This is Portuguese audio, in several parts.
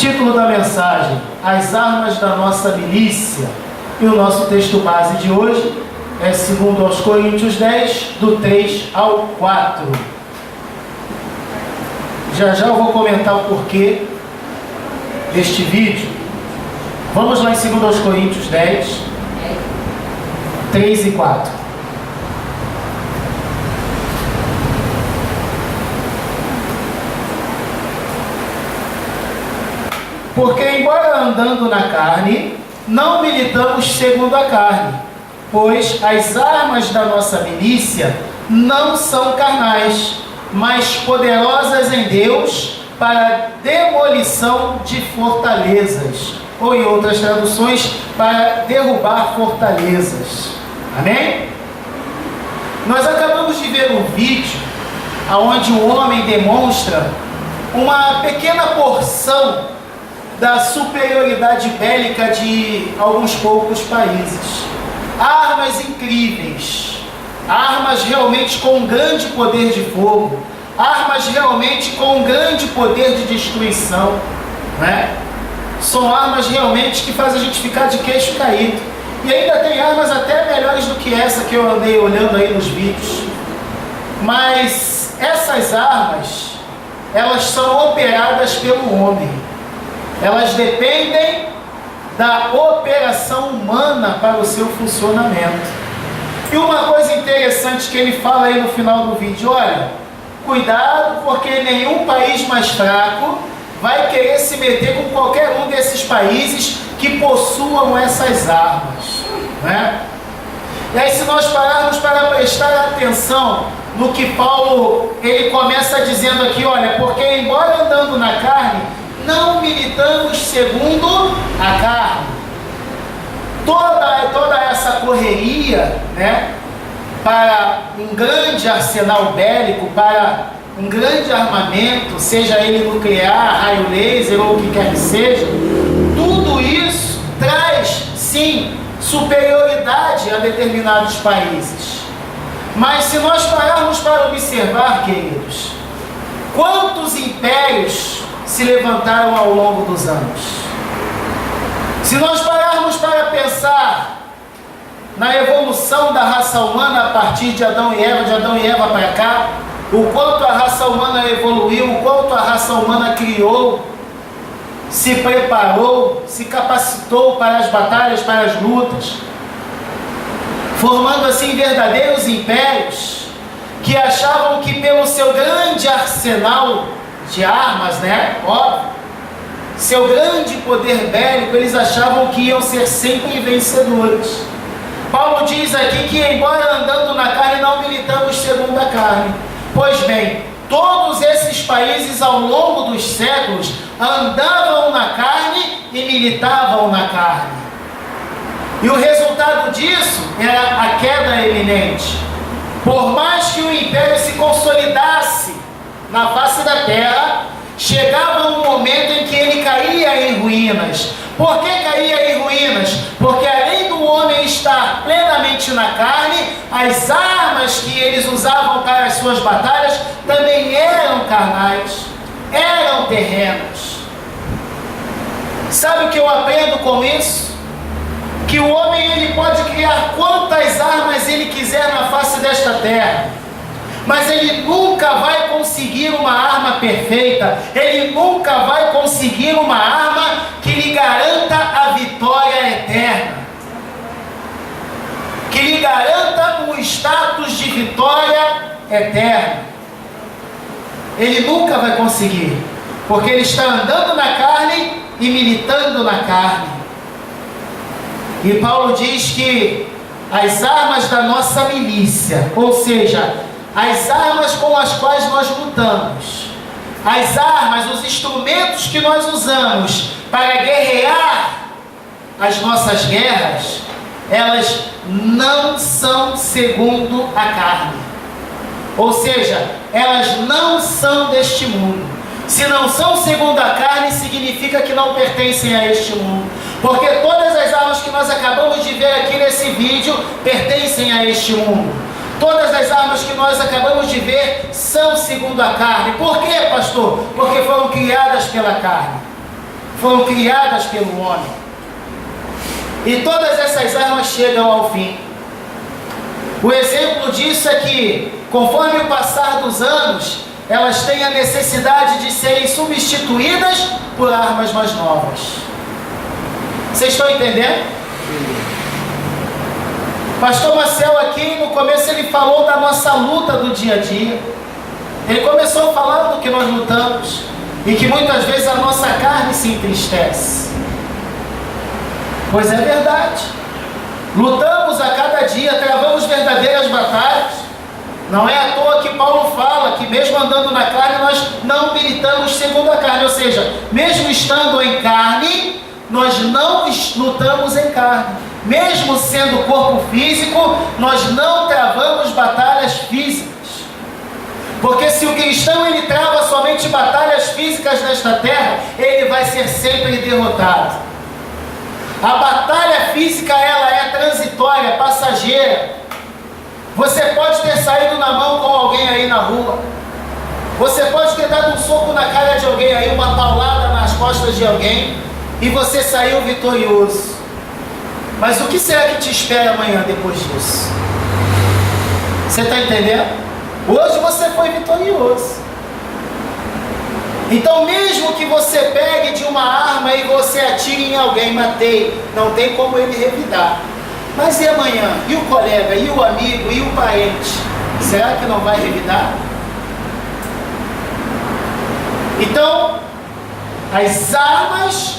Título da mensagem: As armas da nossa milícia. E o nosso texto base de hoje é 2 aos Coríntios 10, do 3 ao 4. Já eu vou comentar o porquê deste vídeo. Vamos lá em 2 aos Coríntios 10, 3 e 4. Porque, embora andando na carne, não militamos segundo a carne, pois as armas da nossa milícia não são carnais, mas poderosas em Deus para demolição de fortalezas, ou em outras traduções, para derrubar fortalezas. Amém? Nós acabamos de ver um vídeo onde o homem demonstra uma pequena porção da superioridade bélica de alguns poucos países. Armas incríveis, armas realmente com um grande poder de fogo, armas realmente com um grande poder de destruição, né? São armas realmente que fazem a gente ficar de queixo caído. E ainda tem armas até melhores do que essa que eu andei olhando aí nos vídeos. Mas essas armas, elas são operadas pelo homem. Elas dependem da operação humana para o seu funcionamento. E uma coisa interessante que ele fala aí no final do vídeo: olha, cuidado, porque nenhum país mais fraco vai querer se meter com qualquer um desses países que possuam essas armas, né? E aí, se nós pararmos para prestar atenção no que Paulo ele começa dizendo aqui, olha, porque embora andando na carne, não militamos segundo a carne. Toda essa correria, né, para um grande arsenal bélico, para um grande armamento, seja ele nuclear, raio laser ou o que quer que seja, tudo isso traz, sim, superioridade a determinados países. Mas se nós pararmos para observar, queridos, quantos impérios se levantaram ao longo dos anos? Se nós pararmos para pensar na evolução da raça humana a partir de Adão e Eva, de Adão e Eva para cá, o quanto a raça humana evoluiu, o quanto a raça humana criou, se preparou, se capacitou para as batalhas, para as lutas, formando assim verdadeiros impérios que achavam que pelo seu grande arsenal de armas, né? Óbvio, seu grande poder bélico, eles achavam que iam ser sempre vencedores. Paulo diz aqui que, embora andando na carne, não militamos segundo a carne. Pois bem, todos esses países ao longo dos séculos andavam na carne e militavam na carne. E o resultado disso era a queda iminente. Por mais que o império se consolidasse na face da terra, chegava um momento em que ele caía em ruínas. Por que caía em ruínas? Porque além do homem estar plenamente na carne, as armas que eles usavam para as suas batalhas também eram carnais, eram terrenos. Sabe o que eu aprendo com isso? Que o homem ele pode criar quantas armas ele quiser na face desta terra, mas ele nunca vai conseguir uma arma perfeita, ele nunca vai conseguir uma arma que lhe garanta a vitória eterna, que lhe garanta um status de vitória eterna. Ele nunca vai conseguir, porque ele está andando na carne e militando na carne. E Paulo diz que as armas da nossa milícia, ou seja, as armas com as quais nós lutamos, as armas, os instrumentos que nós usamos para guerrear as nossas guerras, elas não são segundo a carne. Ou seja, elas não são deste mundo. Se não são segundo a carne, significa que não pertencem a este mundo. Porque todas as armas que nós acabamos de ver aqui nesse vídeo pertencem a este mundo. Todas as armas que nós acabamos de ver são segundo a carne. Por quê, pastor? Porque foram criadas pela carne. foram criadas pelo homem. E todas essas armas chegam ao fim. O exemplo disso é que, conforme o passar dos anos, elas têm a necessidade de serem substituídas por armas mais novas. Vocês estão entendendo? Pastor Marcel aqui no começo ele falou da nossa luta do dia a dia. Ele começou falando que nós lutamos e que muitas vezes a nossa carne se entristece. Pois é verdade. Lutamos a cada dia, travamos verdadeiras batalhas. Não é à toa que Paulo fala que mesmo andando na carne, nós não militamos segundo a carne. Ou seja, mesmo estando em carne, nós não lutamos em carne. Mesmo sendo corpo físico, nós não travamos batalhas físicas. Porque se o cristão ele trava somente batalhas físicas nesta terra, ele vai ser sempre derrotado. A batalha física ela é transitória, passageira. Você pode ter saído na mão com alguém aí na rua. Você pode ter dado um soco na cara de alguém aí, uma paulada nas costas de alguém, e você saiu vitorioso. Mas o que será que te espera amanhã depois disso? Você está entendendo? Hoje você foi vitorioso. Então mesmo que você pegue de uma arma e você atire em alguém, matei, não tem como ele revidar. Mas e amanhã? E o colega? E o amigo? E o parente? Será que não vai revidar? Então, as armas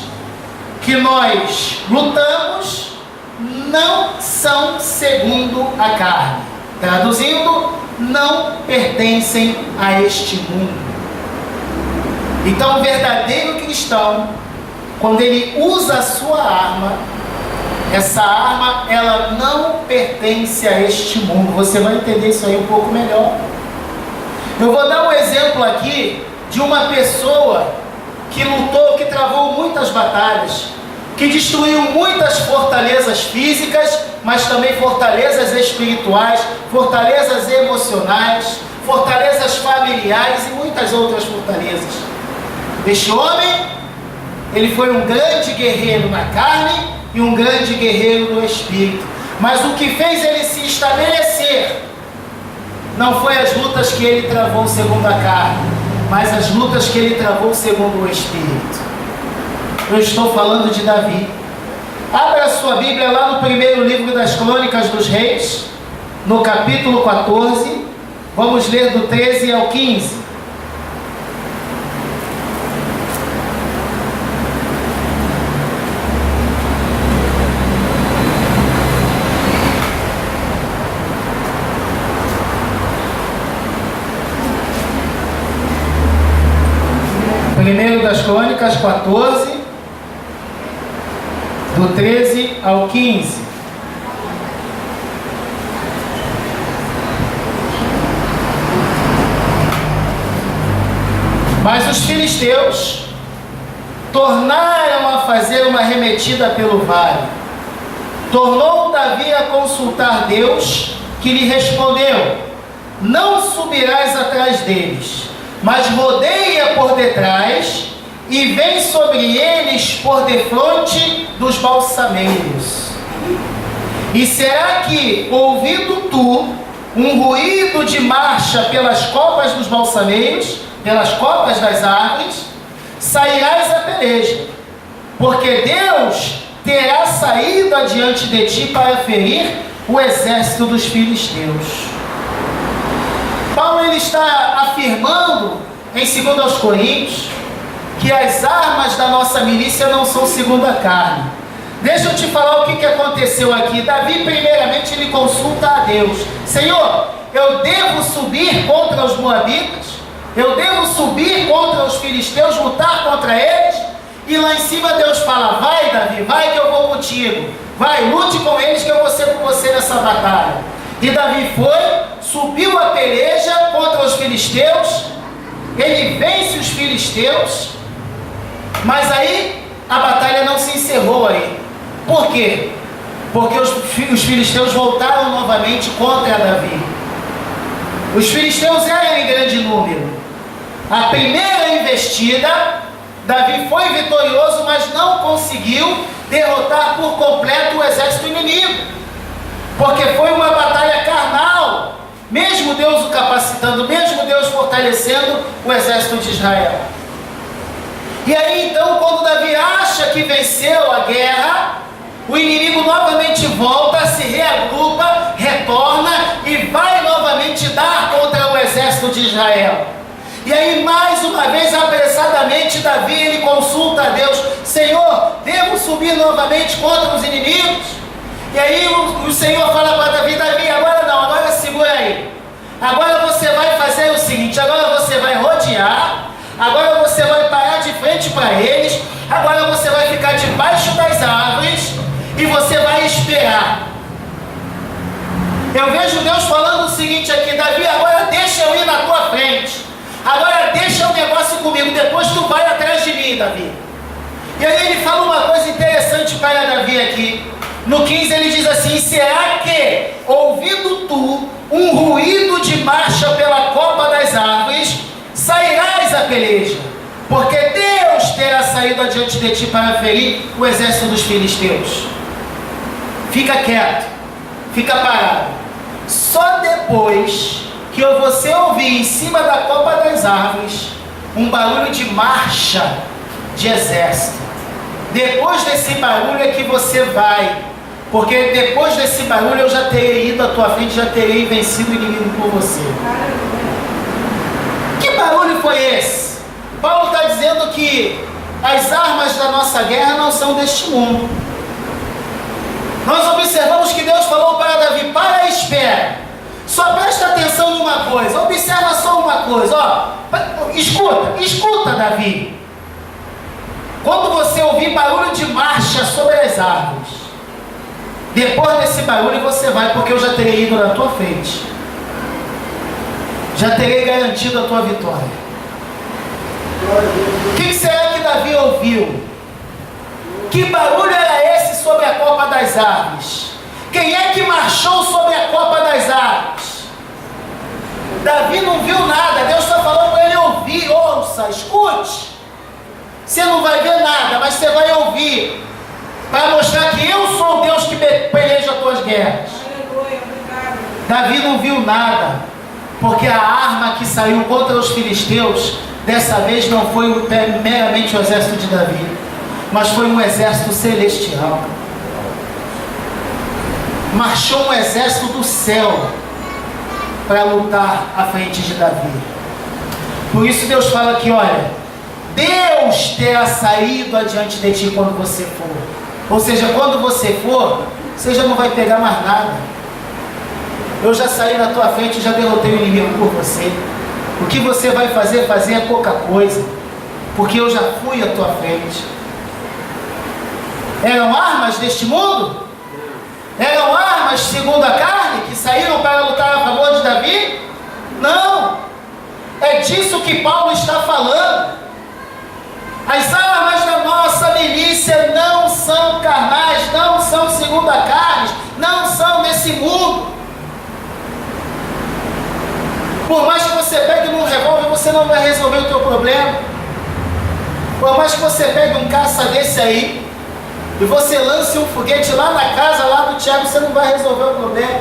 que nós lutamos não são segundo a carne. Traduzindo, não pertencem a este mundo. Então, o verdadeiro cristão, quando ele usa a sua arma, essa arma, ela não pertence a este mundo. Você vai entender isso aí um pouco melhor. Eu vou dar um exemplo aqui de uma pessoa que lutou, que travou muitas batalhas, que destruiu muitas fortalezas físicas, mas também fortalezas espirituais, fortalezas emocionais, fortalezas familiares e muitas outras fortalezas. Este homem, ele foi um grande guerreiro na carne e um grande guerreiro no espírito. Mas o que fez ele se estabelecer não foi as lutas que ele travou segundo a carne, mas as lutas que ele travou segundo o espírito. Eu estou falando de Davi. Abra a sua Bíblia lá no primeiro livro das Crônicas dos Reis, no capítulo 14. Vamos ler do 13 ao 15. Primeiro das Crônicas 14, do 13 ao 15. Mas os filisteus tornaram a fazer uma arremetida pelo vale. Tornou Davi a consultar Deus, que lhe respondeu: não subirás atrás deles, mas rodeia por detrás e vem sobre eles por defronte dos balsameiros. E será que, ouvindo tu um ruído de marcha pelas copas dos balsameiros, pelas copas das árvores, sairás a peleja, porque Deus terá saído adiante de ti para ferir o exército dos filisteus. Paulo ele está afirmando em 2 Coríntios que as armas da nossa milícia não são segundo a carne. Deixa eu te falar o que aconteceu aqui. Davi primeiramente ele consulta a Deus: Senhor, eu devo subir contra os moabitas? Eu devo subir contra os filisteus, lutar contra eles? E lá em cima Deus fala: vai Davi, vai que eu vou contigo, vai, lute com eles que eu vou ser com você nessa batalha. E Davi foi, subiu a peleja contra os filisteus, ele vence os filisteus, mas aí a batalha não se encerrou aí. Por quê? Porque os filisteus voltaram novamente contra Davi. Os filisteus eram em grande número. A primeira investida Davi foi vitorioso, mas não conseguiu derrotar por completo o exército inimigo, porque foi uma batalha carnal, mesmo Deus o capacitando, mesmo Deus fortalecendo o exército de Israel. E aí então, quando Davi acha que venceu a guerra, o inimigo novamente volta, se reagrupa, retorna e vai novamente dar contra o exército de Israel. E aí, mais uma vez, apressadamente, Davi, ele consulta a Deus: Senhor, devo subir novamente contra os inimigos? E aí o Senhor fala para Davi: Davi, agora não, agora segura aí. Agora você vai fazer o seguinte, agora você vai rodear, agora você vai parar de frente para eles, agora você vai ficar debaixo das árvores e você vai esperar. Eu vejo Deus falando o seguinte aqui: Davi, agora deixa eu ir na tua frente. Agora deixa o negócio comigo, depois tu vai atrás de mim, Davi. E aí ele fala uma coisa interessante para Davi aqui. No 15 ele diz assim: será que, ouvindo tu um ruído de marcha pela copa das árvores, sairás a peleja? Porque Deus terá saído adiante de ti para ferir o exército dos filisteus. Fica quieto, fica parado. Só depois que você ouvir em cima da copa das árvores um barulho de marcha de exército, depois desse barulho é que você vai, porque depois desse barulho eu já terei ido à tua frente, já terei vencido o inimigo por você. Que barulho foi esse? Paulo está dizendo que as armas da nossa guerra não são deste mundo. Nós observamos que Deus falou para Davi: para e espera. Só presta atenção numa coisa, observa só uma coisa, ó. Escuta, Davi. Quando você ouvir barulho de marcha sobre as árvores, depois desse barulho você vai, porque eu já terei ido na tua frente, já terei garantido a tua vitória. O que será que Davi ouviu? Que barulho era esse sobre a copa das árvores? Quem é que marchou sobre a copa das árvores? Davi não viu nada. Deus está falando para ele ouvir. Ouça, escute. Você não vai ver nada, mas você vai ouvir, para mostrar que eu sou o Deus que peleja as tuas guerras. Davi não viu nada, porque a arma que saiu contra os filisteus dessa vez não foi meramente o exército de Davi, mas foi um exército celestial. Marchou um exército do céu para lutar à frente de Davi. Por isso Deus fala aqui: olha, Deus terá saído adiante de ti quando você for. Ou seja, quando você for, você já não vai pegar mais nada. Eu já saí na tua frente e já derrotei o inimigo por você. O que você vai fazer é pouca coisa, porque eu já fui à tua frente. Eram armas deste mundo? Eram armas segundo a carne, que saíram para lutar a favor de Davi? Não! É disso que Paulo está falando. As armas da nossa milícia não são carnais, não são segundo a carne, não são desse mundo. Por mais que você pegue num revólver, você não vai resolver o teu problema. Por mais que você pegue um caça desse aí, e você lance um foguete lá na casa, lá do Tiago, você não vai resolver o problema.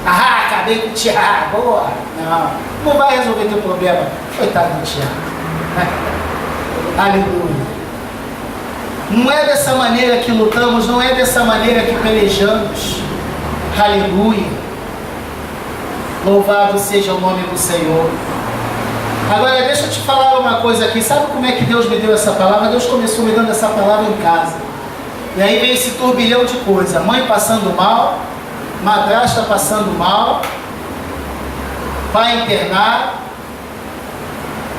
Ah, acabei com o Tiago, boa. Não vai resolver teu problema. Coitado do Tiago. Aleluia. Não é dessa maneira que lutamos, não é dessa maneira que pelejamos. Aleluia. Louvado seja o nome do Senhor. Agora deixa eu te falar uma coisa aqui. Sabe como é que Deus me deu essa palavra? Deus começou me dando essa palavra em casa. E aí vem esse turbilhão de coisa. Mãe passando mal, madrasta passando mal, pai internado.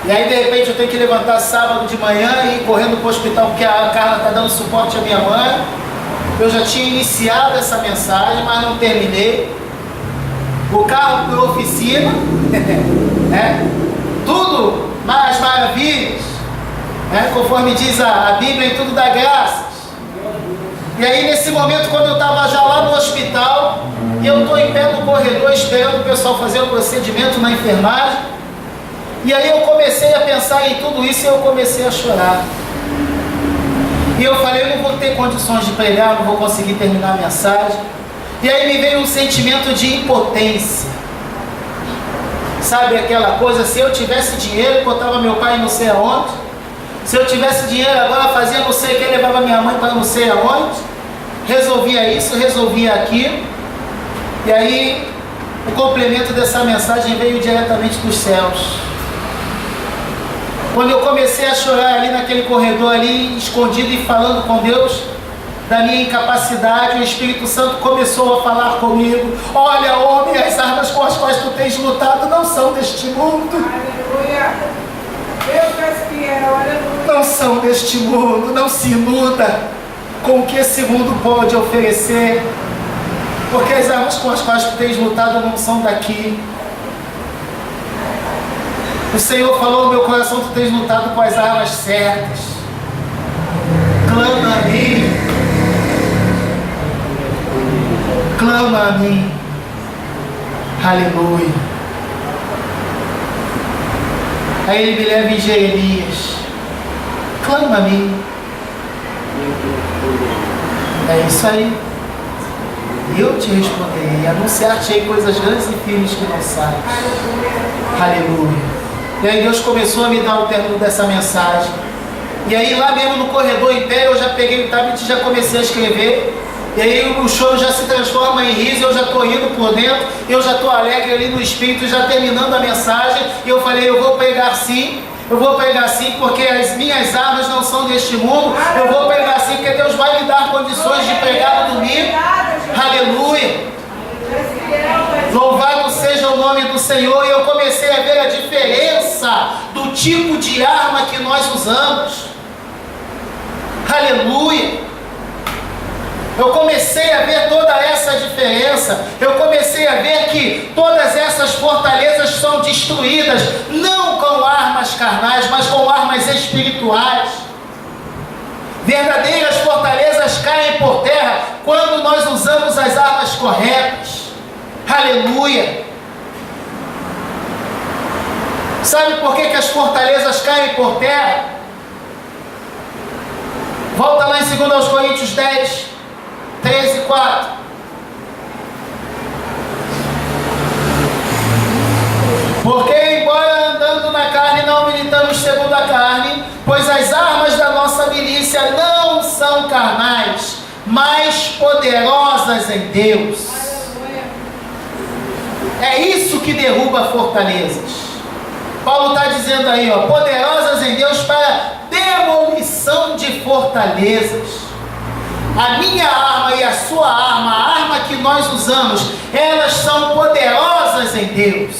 E aí de repente eu tenho que levantar sábado de manhã e ir correndo para o hospital porque a Carla está dando suporte à minha mãe. Eu já tinha iniciado essa mensagem, mas não terminei. O carro por oficina, né? Tudo mais maravilhas, né? Conforme diz a Bíblia, em tudo dá graças. E aí nesse momento, quando eu estava já lá no hospital, e eu estou em pé no corredor esperando o pessoal fazer o procedimento na enfermagem, E aí eu comecei a pensar em tudo isso e eu comecei a chorar. E eu falei, eu não vou ter condições de pregar, não vou conseguir terminar a mensagem. E aí me veio um sentimento de impotência. Sabe aquela coisa, se eu tivesse dinheiro, botava meu pai não sei aonde. Se eu tivesse dinheiro agora, fazia não sei o que, levava minha mãe para não sei aonde. Resolvia isso, resolvia aquilo. E aí, o complemento dessa mensagem veio diretamente dos céus. Quando eu comecei a chorar ali naquele corredor ali, escondido e falando com Deus da minha incapacidade, o Espírito Santo começou a falar comigo. Olha, homem, as armas com as quais tu tens lutado não são deste mundo. Aleluia. Deus fiel, aleluia. Não são deste mundo, não se iluda com o que esse mundo pode oferecer, porque as armas com as quais tu tens lutado não são daqui. O Senhor falou no meu coração, tu tens lutado com as armas certas. Clama a mim. Clama a mim. Aleluia. Aí ele me leva em Jeremias. Clama a mim. É isso aí. Eu te responderei. Anunciar-te-ei coisas grandes e firmes que não sabes. Aleluia. E aí Deus começou a me dar o término dessa mensagem. E aí lá mesmo no corredor em pé, eu já peguei o tablet e já comecei a escrever. E aí o choro já se transforma em riso, eu já estou indo por dentro, eu já estou alegre ali no espírito, já terminando a mensagem. E eu falei, eu vou pregar sim, porque as minhas armas não são deste mundo. Eu vou pregar sim, porque Deus vai me dar condições de pregar no domingo. Aleluia. Louvado seja o nome do Senhor. E eu comecei a ver a diferença do tipo de arma que nós usamos. Aleluia. Eu comecei a ver toda essa diferença. Eu comecei a ver que todas essas fortalezas são destruídas, não com armas carnais, mas com armas espirituais. Verdadeiras fortalezas caem por terra quando nós usamos as armas corretas. Aleluia. Sabe por que as fortalezas caem por terra? Volta lá em 2 Coríntios 10, 13, 4. Porque embora andando na carne, não militamos segundo a carne, pois as armas da nossa milícia não são carnais, mas poderosas em Deus. É isso que derruba fortalezas. Paulo está dizendo aí, ó, poderosas em Deus para demolição de fortalezas. A minha arma e a sua arma, a arma que nós usamos, elas são poderosas em Deus.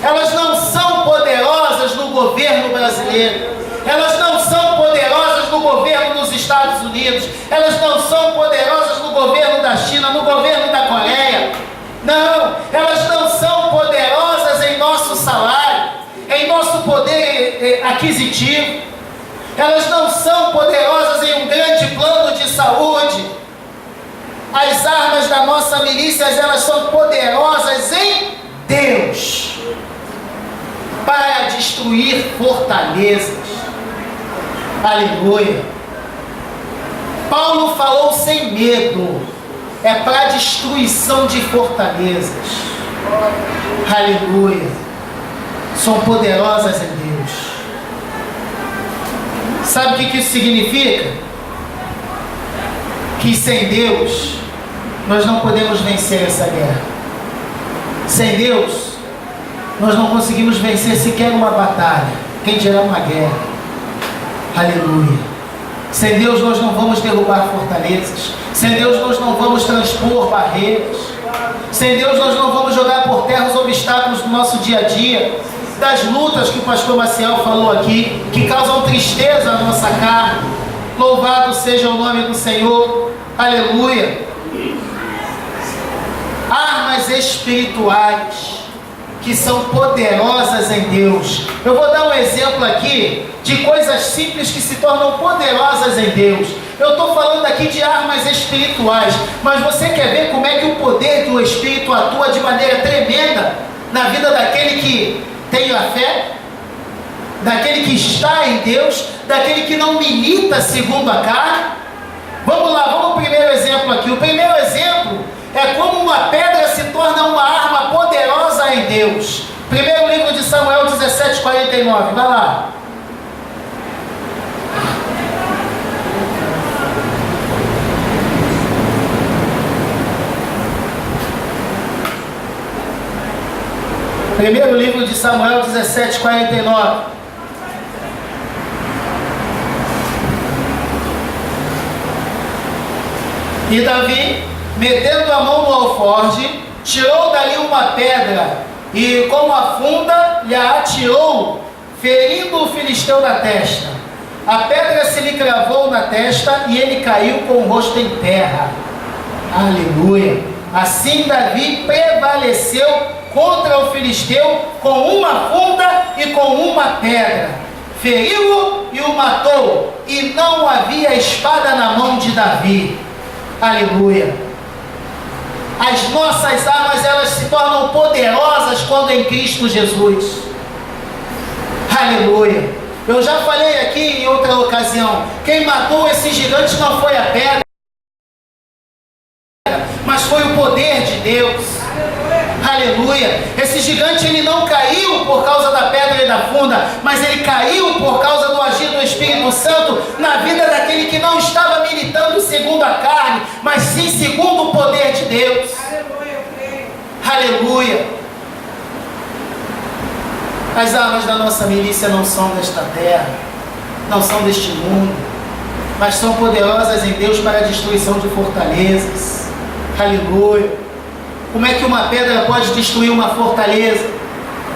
Elas não são poderosas no governo brasileiro. Elas não são poderosas no governo dos Estados Unidos. Elas não são poderosas no governo da China, no governo da Coreia. Não, elas não são poderosas em nosso salário, em nosso poder aquisitivo. Elas não são poderosas em um grande plano de saúde. As armas da nossa milícia, elas são poderosas em Deus para destruir fortalezas. Aleluia. Paulo falou sem medo. É para destruição de fortalezas. Aleluia. São poderosas em Deus. Sabe o que isso significa? Que sem Deus nós não podemos vencer essa guerra. Sem Deus nós não conseguimos vencer sequer uma batalha, quem dirá uma guerra. Aleluia. Sem Deus nós não vamos derrubar fortalezas. Sem Deus nós não vamos transpor barreiras. Sem Deus nós não vamos jogar por terra os obstáculos do nosso dia a dia, das lutas que o pastor Maciel falou aqui, que causam tristeza à nossa carne. Louvado seja o nome do Senhor. Aleluia. Armas espirituais que são poderosas em Deus. Eu vou dar um exemplo aqui de coisas simples que se tornam poderosas em Deus. Eu estou falando aqui de armas espirituais, mas você quer ver como é que o poder do Espírito atua de maneira tremenda na vida daquele que tem a fé, daquele que está em Deus, daquele que não milita segundo a carne. Vamos lá, vamos ao primeiro exemplo aqui. O primeiro exemplo é como uma pedra se torna uma arma poderosa em Deus. Primeiro livro de Samuel 17:49, vai lá. Primeiro livro de Samuel 17:49. E Davi, metendo a mão no alforje, tirou dali uma pedra e com a funda lhe atirou, ferindo o filisteu na testa. A pedra se lhe cravou na testa e ele caiu com o rosto em terra. Aleluia! Assim Davi prevaleceu contra o filisteu com uma funda e com uma pedra. Feriu-o e o matou, e não havia espada na mão de Davi. Aleluia! As nossas armas, elas se tornam poderosas quando em Cristo Jesus. Aleluia! Eu já falei aqui em outra ocasião, quem matou esse gigante não foi a pedra, mas foi o poder de Deus. Aleluia! Esse gigante, ele não caiu por causa da pedra e da funda, mas ele caiu por causa do agir do Espírito Santo na vida daquele que não estava militando segundo a carne, mas sim segundo o poder de Deus. Aleluia! As armas da nossa milícia não são desta terra, não são deste mundo, mas são poderosas em Deus para a destruição de fortalezas. Aleluia! Como é que uma pedra pode destruir uma fortaleza?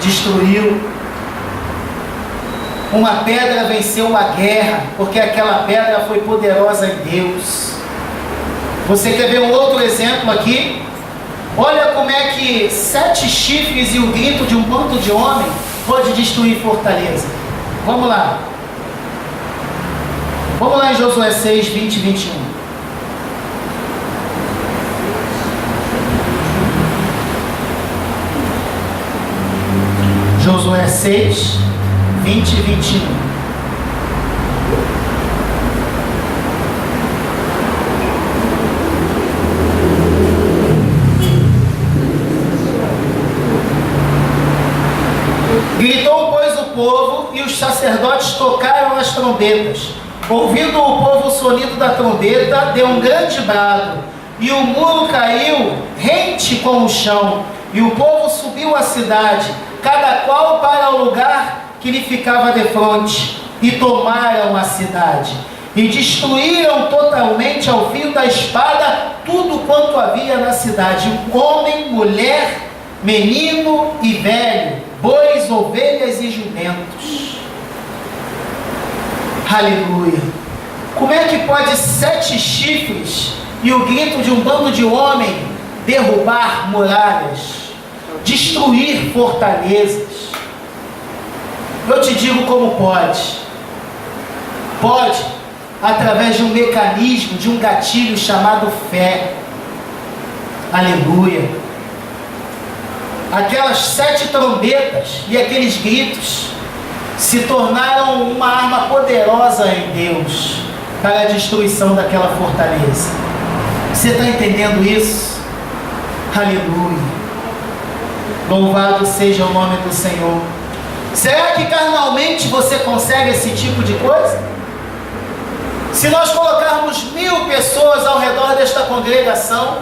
Destruiu. Uma pedra venceu uma guerra, porque aquela pedra foi poderosa em Deus. Você quer ver um outro exemplo aqui? Olha como é que 7 chifres e o grito de um bando de homem pode destruir fortaleza. Vamos lá. Vamos lá em Josué 6, 20 e 21. Josué 6, 20 e 21. Gritou, pois, o povo, e os sacerdotes tocaram as trombetas. Ouvindo o povo o sonido da trombeta, deu um grande brado, e o muro caiu rente com o chão, e o povo subiu à cidade, cada qual para o lugar que lhe ficava defronte, e tomaram a cidade, e destruíram totalmente ao fio da espada tudo quanto havia na cidade, homem, mulher, menino e velho, bois, ovelhas e jumentos. Aleluia! Como é que pode 7 chifres e o grito de um bando de homem derrubar muralhas, destruir fortalezas? Eu te digo como pode. Pode, através de um mecanismo, de um gatilho chamado fé. Aleluia! Aquelas 7 trombetas e aqueles gritos se tornaram uma arma poderosa em Deus para a destruição daquela fortaleza. Você está entendendo isso? Aleluia! Louvado seja o nome do Senhor. Será que carnalmente você consegue esse tipo de coisa? Se nós colocarmos 1000 pessoas ao redor desta congregação,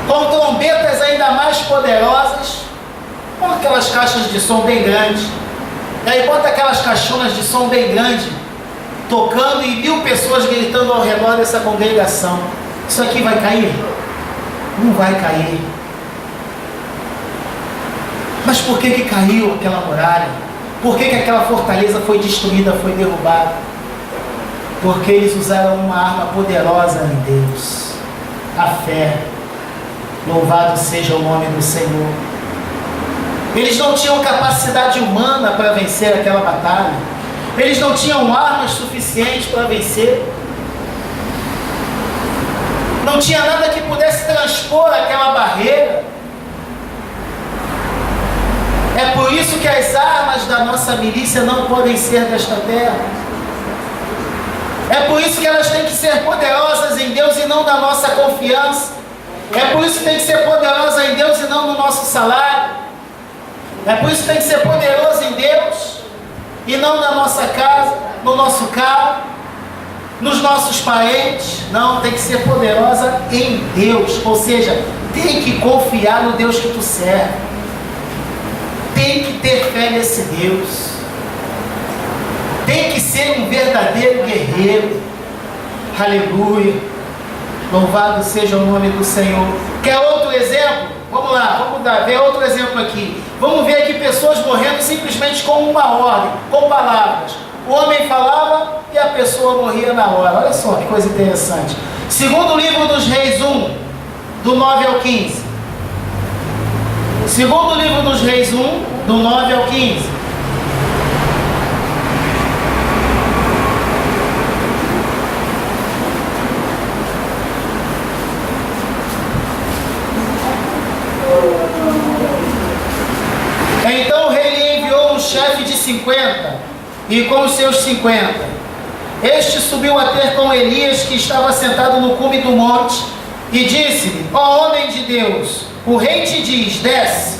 com trombetas ainda mais poderosas, com aquelas caixas de som bem grandes, e aí bota aquelas caixonas de som bem grande, tocando, e 1000 pessoas gritando ao redor dessa congregação, isso aqui vai cair? Não vai cair. Mas por que caiu aquela muralha? Por que aquela fortaleza foi destruída, foi derrubada? Porque eles usaram uma arma poderosa em Deus, a fé. Louvado seja o nome do Senhor. Eles não tinham capacidade humana para vencer aquela batalha. Eles não tinham armas suficientes para vencer. Não tinha nada que pudesse transpor aquela barreira. É por isso que as armas da nossa milícia não podem ser desta terra. É por isso que elas têm que ser poderosas em Deus e não da nossa confiança. É por isso que tem que ser poderosa em Deus e não no nosso salário. É por isso que tem que ser poderoso em Deus e não na nossa casa, no nosso carro, nos nossos parentes. Não, tem que ser poderosa em Deus. Ou seja, tem que confiar no Deus que tu serve. Tem que ter fé nesse Deus. Tem que ser um verdadeiro guerreiro. Aleluia. Louvado seja o nome do Senhor. Quer outro exemplo? Vamos lá, ver outro exemplo aqui. Vamos ver aqui pessoas morrendo simplesmente com uma ordem, com palavras. O homem falava e a pessoa morria na hora. Olha só que coisa interessante. Segundo livro dos Reis 1, do 9 ao 15. Segundo livro dos Reis 1, do 9 ao 15. Então o rei lhe enviou um chefe de 50, e com os seus 50. Este subiu a ter com Elias, que estava sentado no cume do monte, e disse-lhe: ó homem de Deus, o rei te diz, desce.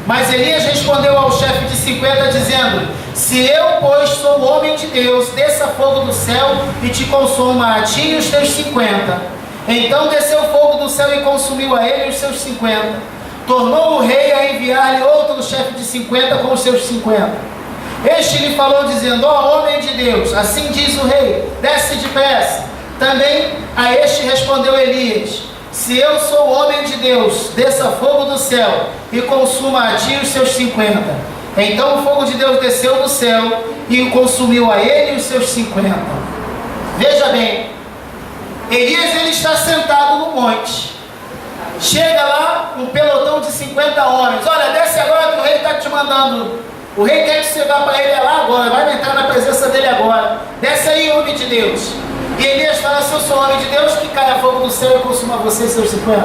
Mas Elias respondeu ao chefe de 50, dizendo: se eu, pois, sou o homem de Deus, desça fogo do céu e te consuma a ti e os teus 50. Então desceu fogo do céu e consumiu a ele e os seus 50. Tornou o rei a enviar-lhe outro chefe de 50 com os seus 50. Este lhe falou, dizendo: ó homem de Deus, assim diz o rei, desce depressa. Também a este respondeu Elias: se eu sou o homem de Deus, desça fogo do céu e consuma a ti os seus 50. Então o fogo de Deus desceu do céu e o consumiu a ele e os seus 50. Veja bem, Elias, ele está sentado no monte. Chega lá um pelotão de 50 homens. Olha, desce agora que o rei está te mandando. O rei quer que você vá para ele lá agora. Vai entrar na presença dele agora. Desce aí, homem de Deus. E Elias fala: se eu sou homem de Deus, que caia fogo do céu e consuma você e seus 50.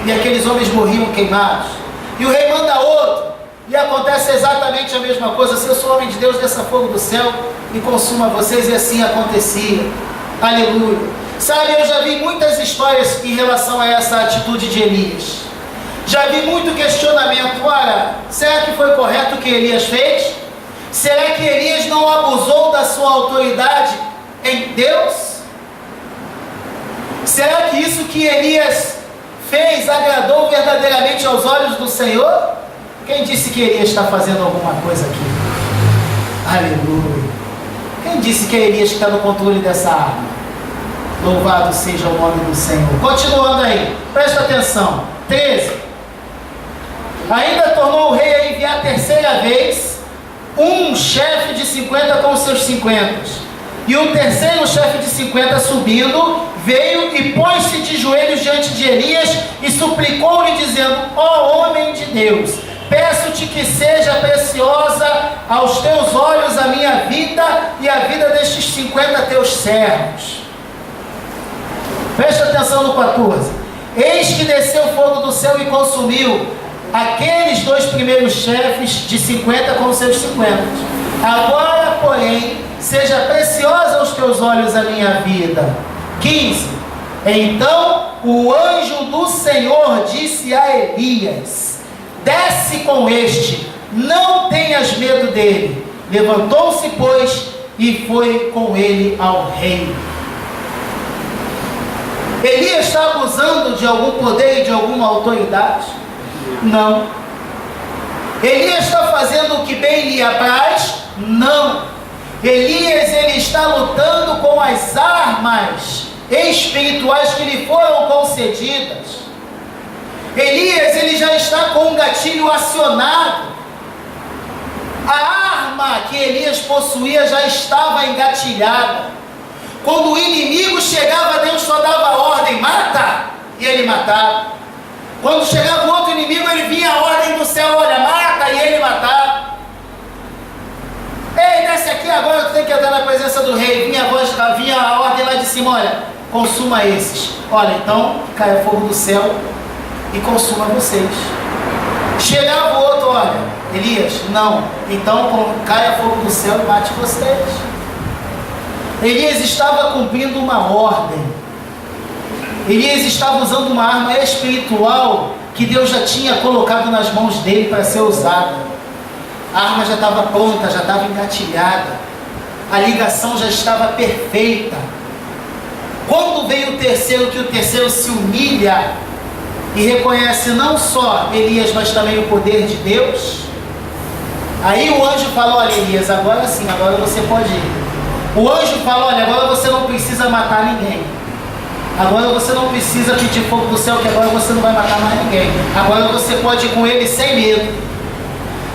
E aqueles homens morriam queimados. E o rei manda outro. E acontece exatamente a mesma coisa. Se eu sou homem de Deus, desça fogo do céu e consuma vocês. E assim acontecia. Aleluia. Sabe, eu já vi muitas histórias em relação a essa atitude de Elias. Já vi muito questionamento. Olha, será que foi correto o que Elias fez? Será que Elias não abusou da sua autoridade em Deus? Será que isso que Elias fez agradou verdadeiramente aos olhos do Senhor? Quem disse que Elias está fazendo alguma coisa aqui? Aleluia. Quem disse que é Elias que está no controle dessa arma? Louvado seja o nome do Senhor. Continuando aí, presta atenção. 13. Ainda tornou o rei a enviar a terceira vez um chefe de 50 com os seus 50. E o terceiro chefe de 50 subindo, veio e pôs-se de joelhos diante de Elias e suplicou-lhe, dizendo: ó homem de Deus, peço-te que seja preciosa aos teus olhos a minha vida e a vida destes 50 teus servos. Presta atenção no 14. Eis que desceu fogo do céu e consumiu aqueles dois primeiros chefes de 50 com seus 50. Agora, porém, seja preciosa aos teus olhos a minha vida. 15. Então o anjo do Senhor disse a Elias: desce com este, não tenhas medo dele. Levantou-se, pois, e foi com ele ao rei. Elias está abusando de algum poder e de alguma autoridade? Não. Elias está fazendo o que bem lhe apraz? Não. Elias, ele está lutando com as armas espirituais que lhe foram concedidas. Elias, ele já está com um gatilho acionado. A arma que Elias possuía já estava engatilhada. Quando o inimigo chegava, Deus só dava ordem: mata, e ele matava. Quando chegava o outro inimigo, ele vinha a ordem do céu: olha, mata, e ele matava. Ei, desce aqui agora, tu tem que entrar na presença do rei. Vinha a ordem lá de cima: olha, consuma esses. Olha, então, caia fogo do céu e consuma vocês. Chegava o outro, olha, Elias, não, então caia fogo do céu e mate vocês. Elias estava cumprindo uma ordem. Elias estava usando uma arma espiritual que Deus já tinha colocado nas mãos dele para ser usada. A arma já estava pronta, já estava engatilhada. A ligação já estava perfeita. Quando veio o terceiro, que o terceiro se humilha e reconhece não só Elias, mas também o poder de Deus, aí o anjo falou: olha, Elias, agora sim, agora você pode ir. O anjo falou: olha, agora você não precisa matar ninguém. Agora você não precisa pedir fogo do céu, que agora você não vai matar mais ninguém. Agora você pode ir com ele sem medo.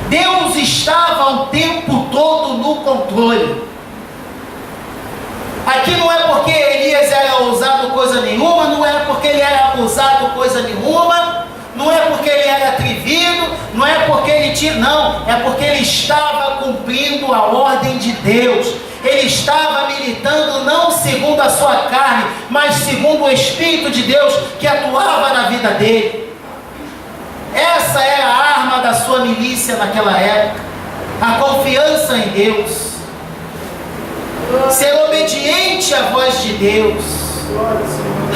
Deus estava o tempo todo no controle. Aqui não é porque Elias era ousado coisa nenhuma, não é porque ele era abusado coisa nenhuma, não é porque ele era atrevido, não é porque ele tinha, não, é porque ele estava cumprindo a ordem de Deus. Ele estava militando não segundo a sua carne, mas segundo o Espírito de Deus que atuava na vida dele. Essa era a arma da sua milícia naquela época, a confiança em Deus, ser obediente à voz de Deus.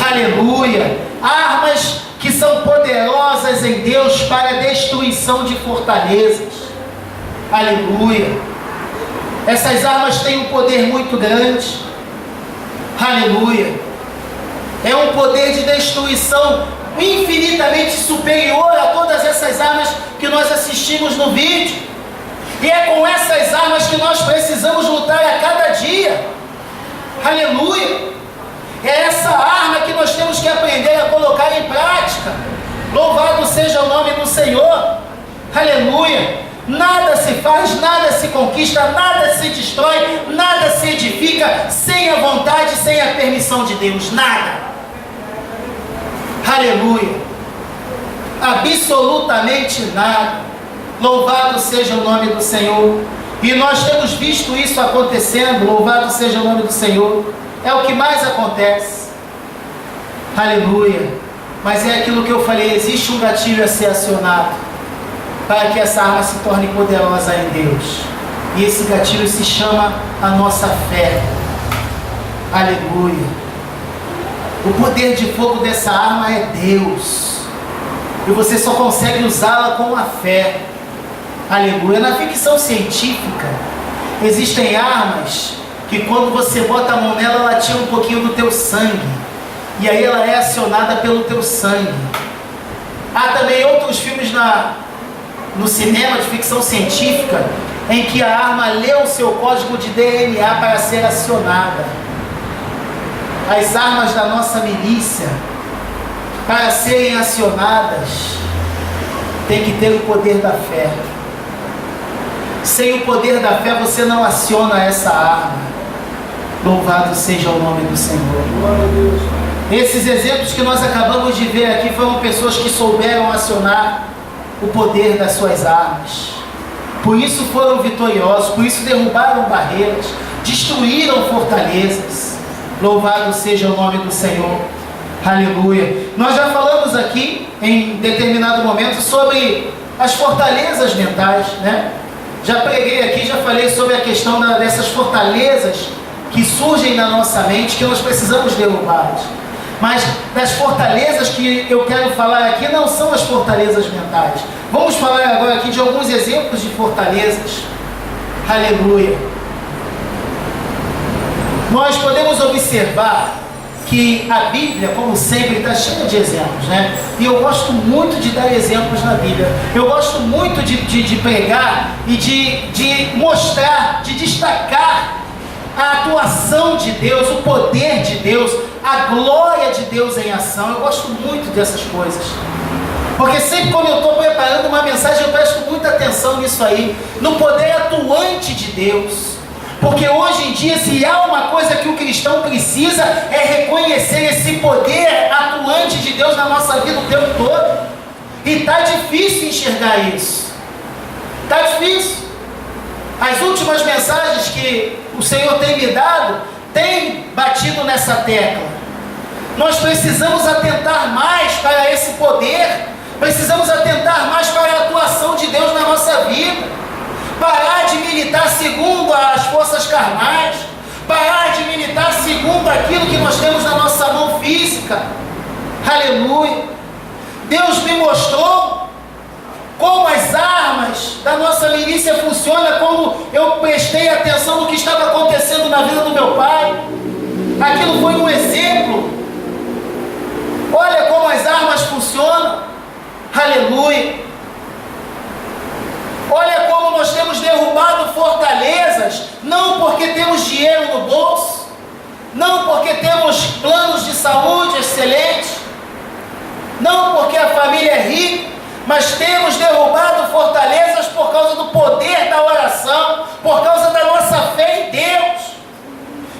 Aleluia. Armas que são poderosas em Deus para a destruição de fortalezas. Aleluia. Essas armas têm um poder muito grande. Aleluia. É um poder de destruição infinitamente superior a todas essas armas que nós assistimos no vídeo. E é com essas armas que nós precisamos lutar a cada dia. Aleluia. É essa arma que nós temos que aprender a colocar em prática. Louvado seja o nome do Senhor. Aleluia. Nada se faz, nada se conquista, nada se destrói, nada se edifica sem a vontade, sem a permissão de Deus. Nada. Aleluia. Absolutamente nada. Louvado seja o nome do Senhor. E nós temos visto isso acontecendo. Louvado seja o nome do Senhor. É o que mais acontece. Aleluia. Mas é aquilo que eu falei, existe um gatilho a ser acionado para que essa arma se torne poderosa em Deus. E esse gatilho se chama a nossa fé. Aleluia. O poder de fogo dessa arma é Deus. E você só consegue usá-la com a fé. Aleluia. Na ficção científica, existem armas que quando você bota a mão nela, ela tira um pouquinho do teu sangue. E aí ela é acionada pelo teu sangue. Há também outros filmes no cinema de ficção científica em que a arma lê o seu código de DNA para ser acionada. As armas da nossa milícia, para serem acionadas, tem que ter o poder da fé. Sem o poder da fé você não aciona essa arma. Louvado seja o nome do Senhor. Esses exemplos que nós acabamos de ver aqui foram pessoas que souberam acionar o poder das suas armas. Por isso foram vitoriosos, por isso derrubaram barreiras, destruíram fortalezas. Louvado seja o nome do Senhor. Aleluia. Nós já falamos aqui em determinado momento sobre as fortalezas mentais, né? Já preguei aqui, já falei sobre a questão dessas fortalezas que surgem na nossa mente, que nós precisamos derrubá-las. Mas das fortalezas que eu quero falar aqui não são as fortalezas mentais. Vamos falar agora aqui de alguns exemplos de fortalezas. Aleluia. Nós podemos observar que a Bíblia, como sempre, está cheia de exemplos, né? E eu gosto muito de dar exemplos na Bíblia. Eu gosto muito de pregar e de mostrar, de destacar a atuação de Deus, o poder de Deus, a glória de Deus em ação. Eu gosto muito dessas coisas. Porque sempre quando eu estou preparando uma mensagem, eu presto muita atenção nisso aí, no poder atuante de Deus. Porque hoje em dia, se há uma coisa que o cristão precisa, é reconhecer esse poder atuante de Deus na nossa vida o tempo todo. E está difícil enxergar isso. Está difícil. As últimas mensagens que o Senhor tem me dado, tem batido nessa tecla. Nós precisamos atentar mais para esse poder, precisamos atentar mais para a atuação ação de Deus na nossa vida. Parar de militar segundo as forças carnais. Parar de militar segundo aquilo que nós temos na nossa mão física. Aleluia. Deus me mostrou como as armas da nossa milícia funcionam, como eu prestei atenção no que estava acontecendo na vida do meu pai. Aquilo foi um exemplo. Olha como as armas funcionam. Aleluia. Olha como nós temos derrubado fortalezas, não porque temos dinheiro no bolso, não porque temos planos de saúde excelentes, não porque a família é rica, mas temos derrubado fortalezas por causa do poder da oração, por causa da nossa fé em Deus.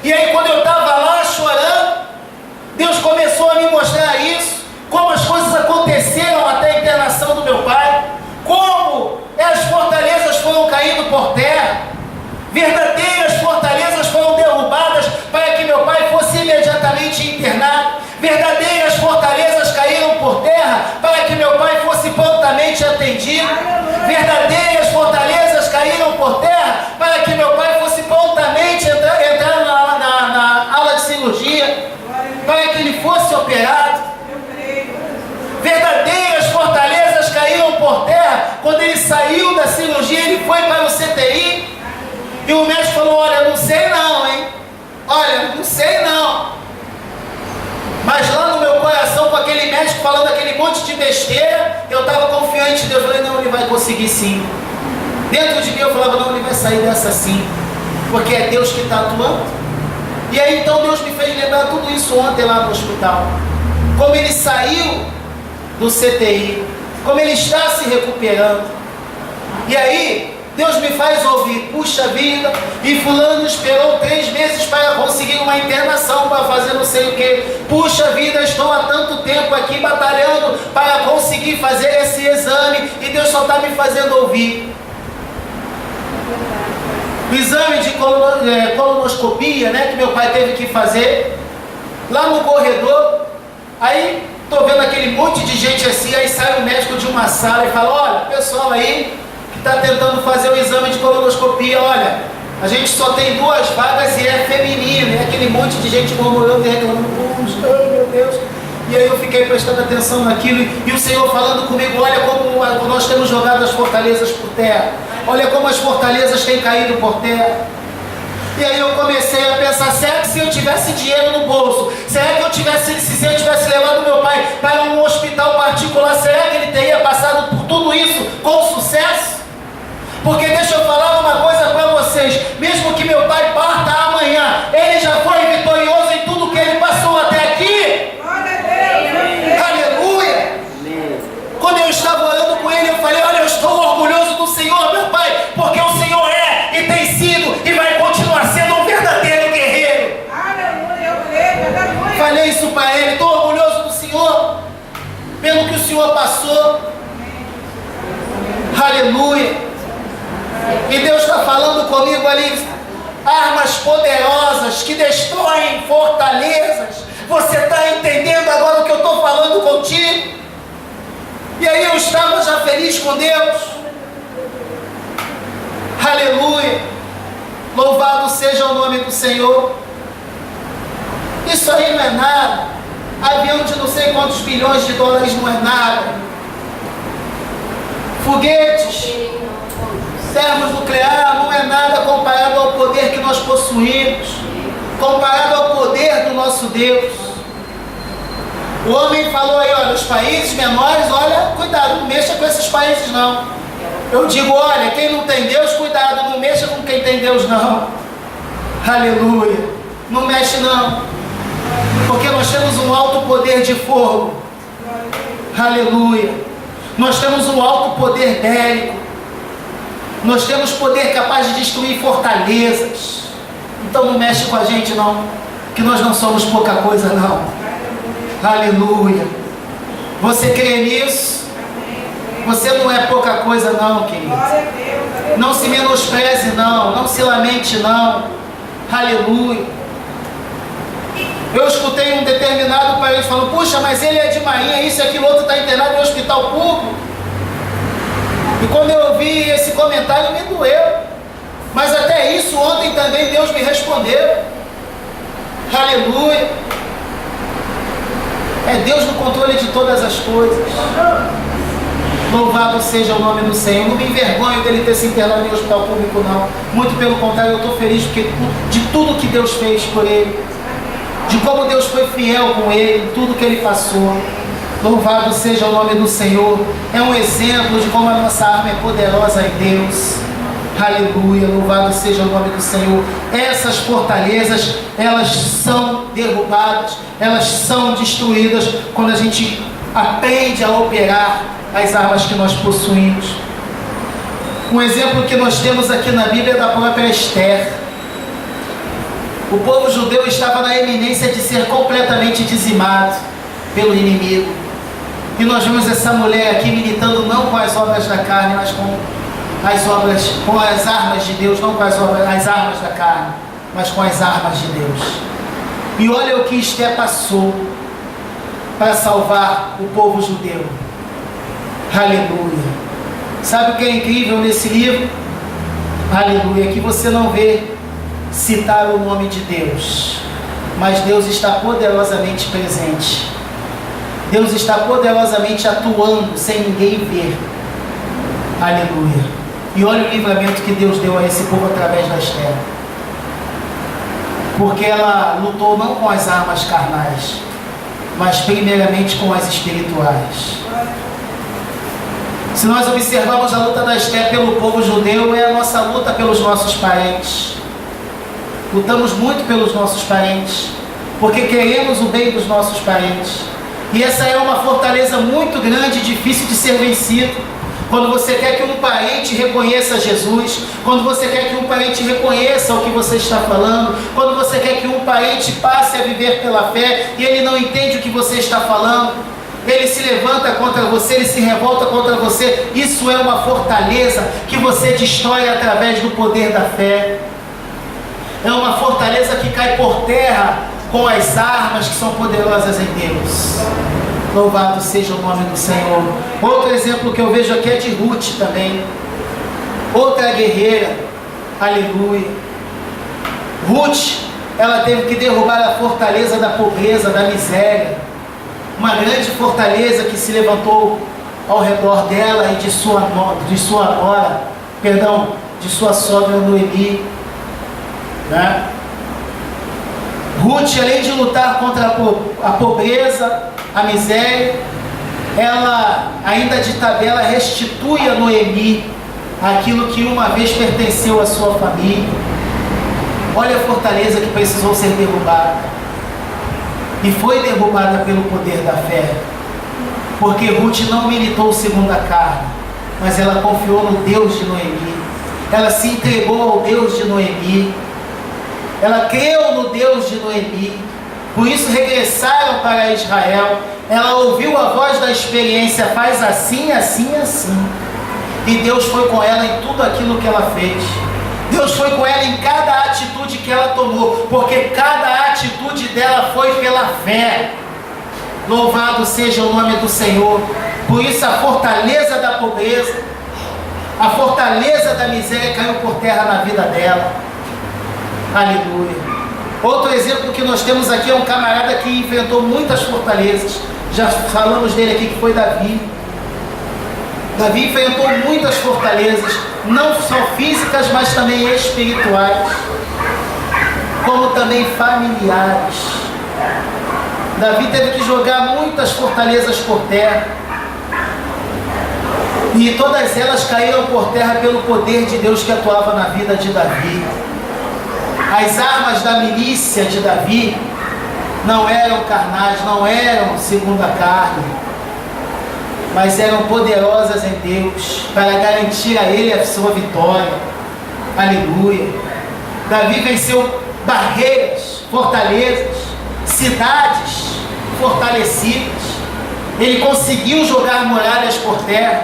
E aí quando eu estava lá chorando, Deus começou a me mostrar isso, como as coisas aconteceram até a internação do meu pai, como as fortalezas foram caindo por terra, verdadeiras fortalezas foram derrubadas para que meu pai fosse imediatamente internado, verdadeiras fortalezas caíram por terra para que meu pai fosse prontamente atendido, verdadeiras fortalezas caíram por terra para que meu pai fosse prontamente entrar na aula de cirurgia, para que ele fosse operado. Verdadeiras fortalezas caíram por terra quando ele saiu da cirurgia, ele foi para o CTI e o médico falou: olha, não sei não, hein? Olha, não sei não. Mas lá no meu coração, com aquele médico falando aquele monte de besteira, eu estava confiante em Deus. Eu falei: não, ele vai conseguir sim. Dentro de mim eu falava: não, ele vai sair dessa sim, porque é Deus que está atuando. E aí então Deus me fez lembrar tudo isso ontem lá no hospital, como ele saiu do CTI, como ele está se recuperando. E aí Deus me faz ouvir: puxa vida, e fulano esperou 3 meses para conseguir uma internação, para fazer não sei o que. Puxa vida, estou há tanto tempo aqui batalhando para conseguir fazer esse exame, e Deus só está me fazendo ouvir. O exame de colonoscopia, né, que meu pai teve que fazer, lá no corredor, aí estou vendo aquele monte de gente assim, aí sai o médico de uma sala e fala: olha, pessoal aí que está tentando fazer o exame de colonoscopia, olha, a gente só tem 2 vagas e é feminino. E aquele monte de gente murmurando e reclamando: ai meu Deus. E aí eu fiquei prestando atenção naquilo, e o Senhor falando comigo: olha como nós temos jogado as fortalezas por terra, olha como as fortalezas têm caído por terra. E aí eu comecei a pensar: será que se eu tivesse dinheiro no bolso, será que se eu tivesse levado meu pai para um hospital particular, será que ele teria passado por tudo isso com sucesso? Porque deixa eu falar uma coisa para vocês: mesmo que meu pai parta amanhã, ele já foi vitorioso em tudo que ele passou até aqui. Aleluia! Quando eu estava orando com ele, eu falei: olha, eu estou orgulhoso do Senhor, meu pai, porque o Senhor é e tem sido e vai continuar sendo um verdadeiro guerreiro. Falei isso para ele: estou orgulhoso do Senhor pelo que o Senhor passou. Aleluia! E Deus está falando comigo ali: armas poderosas que destroem fortalezas. Você está entendendo agora o que eu estou falando contigo? E aí eu estava já feliz com Deus. Aleluia! Louvado seja o nome do Senhor. Isso aí não é nada. Avião de não sei quantos bilhões de dólares não é nada. Foguetes, termos nucleares não é nada comparado ao poder que nós possuímos, comparado ao poder do nosso Deus. O homem falou aí: olha, os países menores, olha, cuidado, não mexa com esses países não. Eu digo: olha, quem não tem Deus, cuidado, não mexa com quem tem Deus não. Aleluia! Não mexe não, porque nós temos um alto poder de fogo. Aleluia! Nós temos um alto poder bélico. Nós temos poder capaz de destruir fortalezas. Então não mexe com a gente não, que nós não somos pouca coisa não. Aleluia! Você crê nisso? Você não é pouca coisa não, querido. Não se menospreze não, não se lamente não. Aleluia! Eu escutei um determinado parente falando: puxa, mas ele é de Marinha, isso e aquilo outro, está internado em hospital público. E quando eu ouvi esse comentário, me doeu. Mas até isso, ontem também Deus me respondeu. Aleluia. É Deus no controle de todas as coisas. Louvado seja o nome do Senhor. Não me envergonho dele ter se internado em hospital público, não. Muito pelo contrário, eu estou feliz porque de tudo que Deus fez por ele, de como Deus foi fiel com ele, tudo que ele passou. Louvado seja o nome do Senhor. É um exemplo de como a nossa arma é poderosa em Deus. Aleluia, louvado seja o nome do Senhor. Essas fortalezas, elas são derrubadas, elas são destruídas quando a gente aprende a operar as armas que nós possuímos. Um exemplo que nós temos aqui na Bíblia é da própria Esther. O povo judeu estava na iminência de ser completamente dizimado pelo inimigo. E nós vemos essa mulher aqui militando não com as obras da carne, mas com as armas de Deus, não com as armas da carne, mas com as armas de Deus. E olha o que Esther passou para salvar o povo judeu. Aleluia. Sabe o que é incrível nesse livro? Aleluia, que você não vê citar o nome de Deus, mas Deus está poderosamente presente. Deus está poderosamente atuando sem ninguém ver. Aleluia. E olha o livramento que Deus deu a esse povo através da Esther. Porque ela lutou não com as armas carnais, mas primeiramente com as espirituais. Se nós observarmos a luta da Esther pelo povo judeu, é a nossa luta pelos nossos parentes. Lutamos muito pelos nossos parentes, porque queremos o bem dos nossos parentes. E essa é uma fortaleza muito grande e difícil de ser vencida. Quando você quer que um parente reconheça Jesus, quando você quer que um parente reconheça o que você está falando, quando você quer que um parente passe a viver pela fé e ele não entende o que você está falando, ele se levanta contra você, ele se revolta contra você, isso é uma fortaleza que você destrói através do poder da fé. É uma fortaleza que cai por terra com as armas que são poderosas em Deus. Louvado seja o nome do Senhor. Outro exemplo que eu vejo aqui é de Ruth também. Outra guerreira. Aleluia. Ruth, ela teve que derrubar a fortaleza da pobreza, da miséria. Uma grande fortaleza que se levantou ao redor dela e de sua sogra Noemi. Né? Ruth, além de lutar contra a pobreza, a miséria, ela ainda de tabela restitui a Noemi aquilo que uma vez pertenceu à sua família. Olha a fortaleza que precisou ser derrubada. E foi derrubada pelo poder da fé. Porque Ruth não militou segundo a carne, mas ela confiou no Deus de Noemi. Ela se entregou ao Deus de Noemi. Ela creu no Deus de Noemi. Por isso regressaram para Israel. Ela ouviu a voz da experiência, faz assim, assim, assim. E Deus foi com ela em tudo aquilo que ela fez. Deus foi com ela em cada atitude que ela tomou, porque cada atitude dela foi pela fé. Louvado seja o nome do Senhor. Por isso a fortaleza da pobreza, a fortaleza da miséria caiu por terra na vida dela. Aleluia. Outro exemplo que nós temos aqui é um camarada que enfrentou muitas fortalezas. Já falamos dele aqui, que foi Davi. Davi enfrentou muitas fortalezas, não só físicas, mas também espirituais, como também familiares. Davi teve que jogar muitas fortalezas por terra, e todas elas caíram por terra pelo poder de Deus que atuava na vida de Davi. As armas da milícia de Davi não eram carnais, não eram segundo a carne, mas eram poderosas em Deus para garantir a ele a sua vitória. Aleluia. Davi venceu barreiras, fortalezas, cidades fortalecidas. Ele conseguiu jogar muralhas por terra.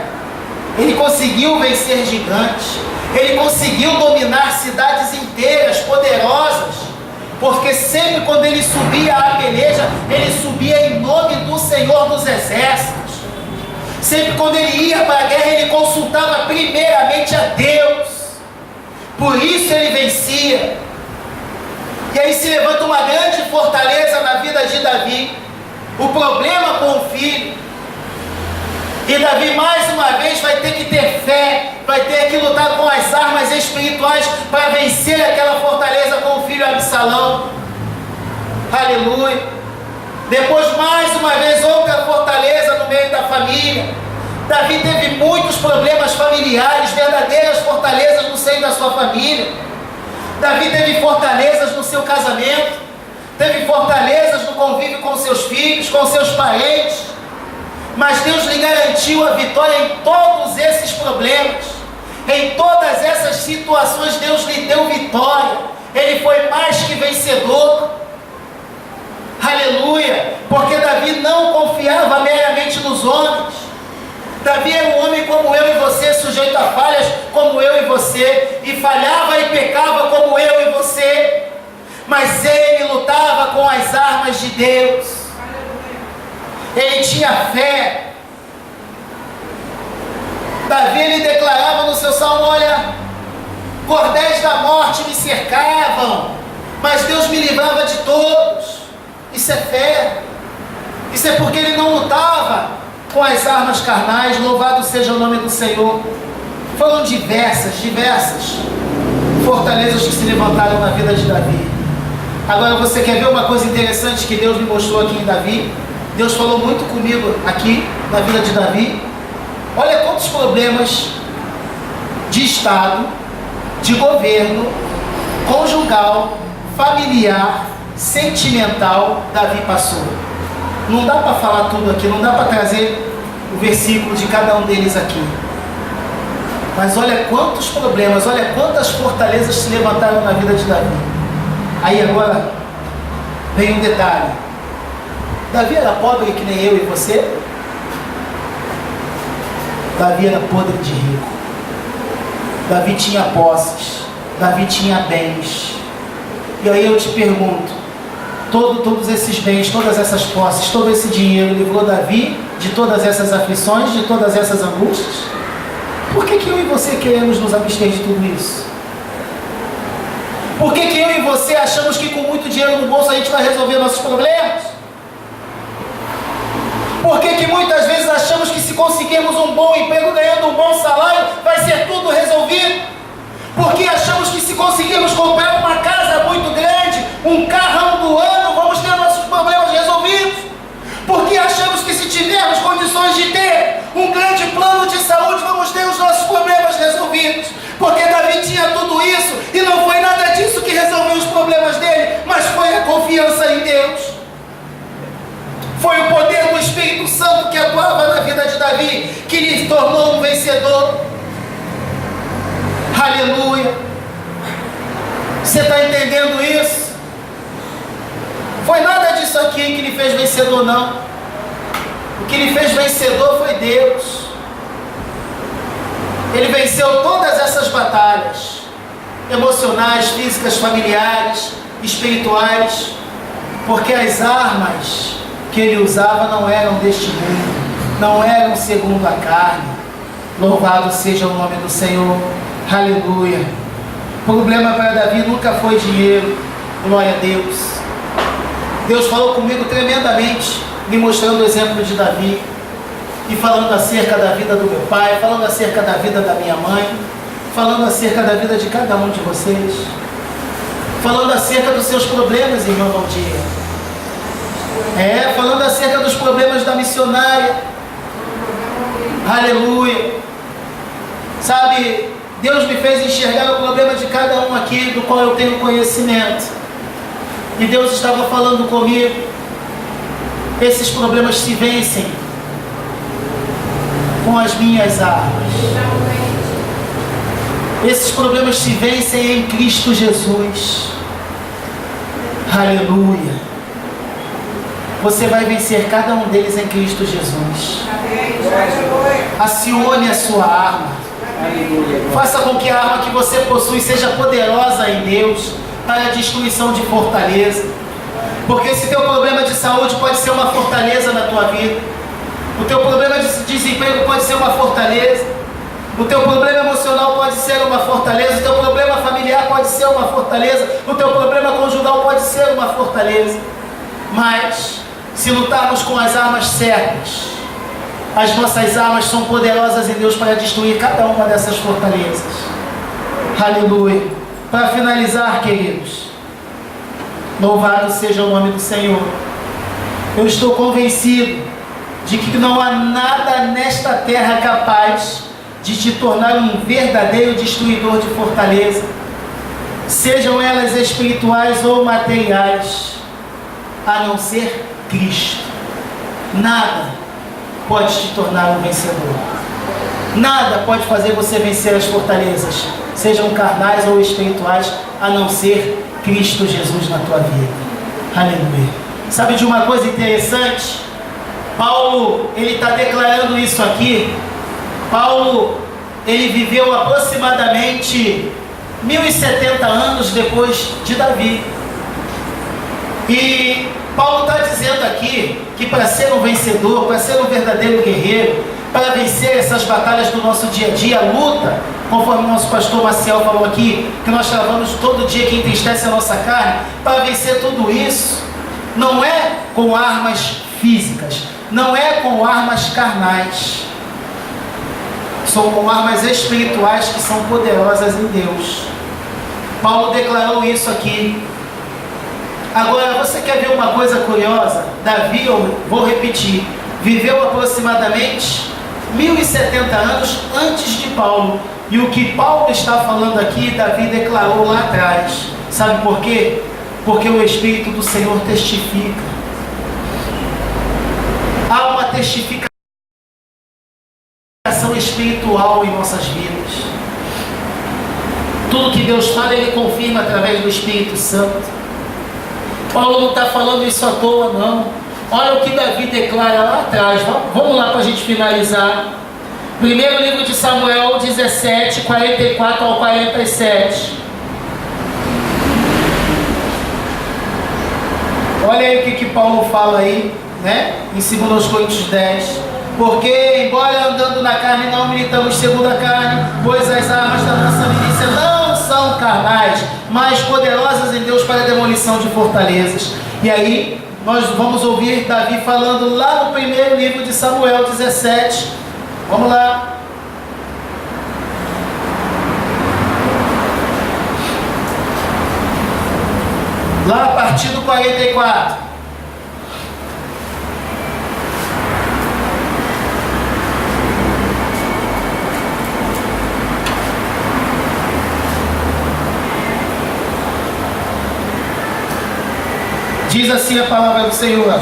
Ele conseguiu vencer gigantes. Ele conseguiu dominar cidades inteiras, poderosas, porque sempre quando ele subia à peleja, ele subia em nome do Senhor dos Exércitos. Sempre quando ele ia para a guerra, ele consultava primeiramente a Deus. Por isso ele vencia. E aí se levanta uma grande fortaleza na vida de Davi. O problema com o filho. E Davi mais uma vez vai ter que ter fé, vai ter que lutar com as armas espirituais para vencer aquela fortaleza com o filho Absalão. Aleluia. Depois mais uma vez outra fortaleza no meio da família. Davi teve muitos problemas familiares, verdadeiras fortalezas no seio da sua família. Davi teve fortalezas no seu casamento, teve fortalezas no convívio com seus filhos, com seus parentes. Mas Deus lhe garantiu a vitória em todos esses problemas. Em todas essas situações Deus lhe deu vitória. Ele foi mais que vencedor. Aleluia. Porque Davi não confiava meramente nos homens. Davi era um homem como eu e você, sujeito a falhas como eu e você, e falhava e pecava como eu e você. Mas ele lutava com as armas de Deus. Ele tinha fé. Davi, ele declarava no seu salmo: olha, cordéis da morte me cercavam, mas Deus me livrava de todos. Isso é fé. Isso é porque ele não lutava com as armas carnais. Louvado seja o nome do Senhor. Foram diversas fortalezas que se levantaram na vida de Davi. Agora você quer ver uma coisa interessante que Deus me mostrou aqui em Davi? Deus falou muito comigo aqui na vida de Davi. Olha quantos problemas de Estado, de governo, conjugal, familiar, sentimental Davi passou. Não dá para falar tudo aqui, não dá para trazer o versículo de cada um deles aqui. Mas olha quantos problemas, olha quantas fortalezas se levantaram na vida de Davi. Aí agora vem um detalhe. Davi era pobre que nem eu e você? Davi era podre de rico. Davi tinha posses. Davi tinha bens. E aí eu te pergunto, todos esses bens, todas essas posses, todo esse dinheiro livrou Davi de todas essas aflições, de todas essas angústias? Por que eu e você queremos nos abster de tudo isso? Por que eu e você achamos que com muito dinheiro no bolso a gente vai resolver nossos problemas? Por que muitas vezes achamos que se conseguirmos um bom emprego, ganhando um bom salário, vai ser tudo resolvido? Por que achamos que se conseguirmos comprar uma casa muito grande, um carrão do ano, vamos ter nossos problemas resolvidos? Por que achamos que se tivermos condições de ter um grande plano de saúde, vamos ter os nossos problemas resolvidos? Porque Davi tinha tudo isso e não foi nada disso que resolveu os problemas dele, mas foi a confiança em Deus. Foi o poder do Espírito Santo que atuava na vida de Davi, que lhe tornou um vencedor. Aleluia. Você está entendendo isso? Foi nada disso aqui que lhe fez vencedor, não. O que lhe fez vencedor foi Deus. Ele venceu todas essas batalhas, emocionais, físicas, familiares, espirituais, porque as armas que ele usava não eram deste mundo, não eram segundo a carne. Louvado seja o nome do Senhor. Aleluia. O problema para Davi nunca foi dinheiro. Glória a Deus. Deus falou comigo tremendamente, me mostrando o exemplo de Davi, e falando acerca da vida do meu pai, falando acerca da vida da minha mãe, falando acerca da vida de cada um de vocês, falando acerca dos seus problemas, irmão Valdir. Falando acerca dos problemas da missionária. Aleluia. Sabe, Deus me fez enxergar o problema de cada um aqui, do qual eu tenho conhecimento. E Deus estava falando comigo. Esses problemas se vencem com as minhas armas. Esses problemas se vencem em Cristo Jesus. Aleluia. Você vai vencer cada um deles em Cristo Jesus. Acione a sua arma. Faça com que a arma que você possui seja poderosa em Deus para a destruição de fortaleza. Porque esse teu problema de saúde pode ser uma fortaleza na tua vida. O teu problema de desemprego pode ser uma fortaleza. O teu problema emocional pode ser uma fortaleza. O teu problema familiar pode ser uma fortaleza. O teu problema conjugal pode ser uma fortaleza. Mas, se lutarmos com as armas certas, as nossas armas são poderosas em Deus para destruir cada uma dessas fortalezas. Aleluia. Para finalizar, queridos, louvado seja o nome do Senhor. Eu estou convencido de que não há nada nesta terra capaz de te tornar um verdadeiro destruidor de fortaleza, sejam elas espirituais ou materiais, a não ser Cristo. Nada pode te tornar um vencedor. Nada pode fazer você vencer as fortalezas, sejam carnais ou espirituais, a não ser Cristo Jesus na tua vida. Aleluia. Sabe de uma coisa interessante? Paulo, ele está declarando isso aqui. Paulo, ele viveu aproximadamente 1070 anos depois de Davi. E Paulo está dizendo aqui que para ser um vencedor, para ser um verdadeiro guerreiro, para vencer essas batalhas do nosso dia a dia, a luta, conforme o nosso pastor Maciel falou aqui, que nós travamos todo dia que entristece a nossa carne, para vencer tudo isso, não é com armas físicas, não é com armas carnais, são com armas espirituais que são poderosas em Deus. Paulo declarou isso aqui. Agora, você quer ver uma coisa curiosa? Davi, eu vou repetir, viveu aproximadamente 1070 anos antes de Paulo. E o que Paulo está falando aqui, Davi declarou lá atrás. Sabe por quê? Porque o Espírito do Senhor testifica. Há uma testificação espiritual em nossas vidas. Tudo que Deus fala, Ele confirma através do Espírito Santo. Paulo não está falando isso à toa, não. Olha o que Davi declara lá atrás. Vamos lá para a gente finalizar. Primeiro livro de Samuel 17, 44 ao 47. Olha aí o que Paulo fala aí, né? Em 2 Coríntios 10. Porque, embora andando na carne, não militamos segundo a carne, pois as armas da nossa milícia não são carnais, mas poderosas em Deus para a demolição de fortalezas. E aí, nós vamos ouvir Davi falando lá no primeiro livro de Samuel 17. Vamos lá. Lá a partir do 44. Diz assim a palavra do Senhor.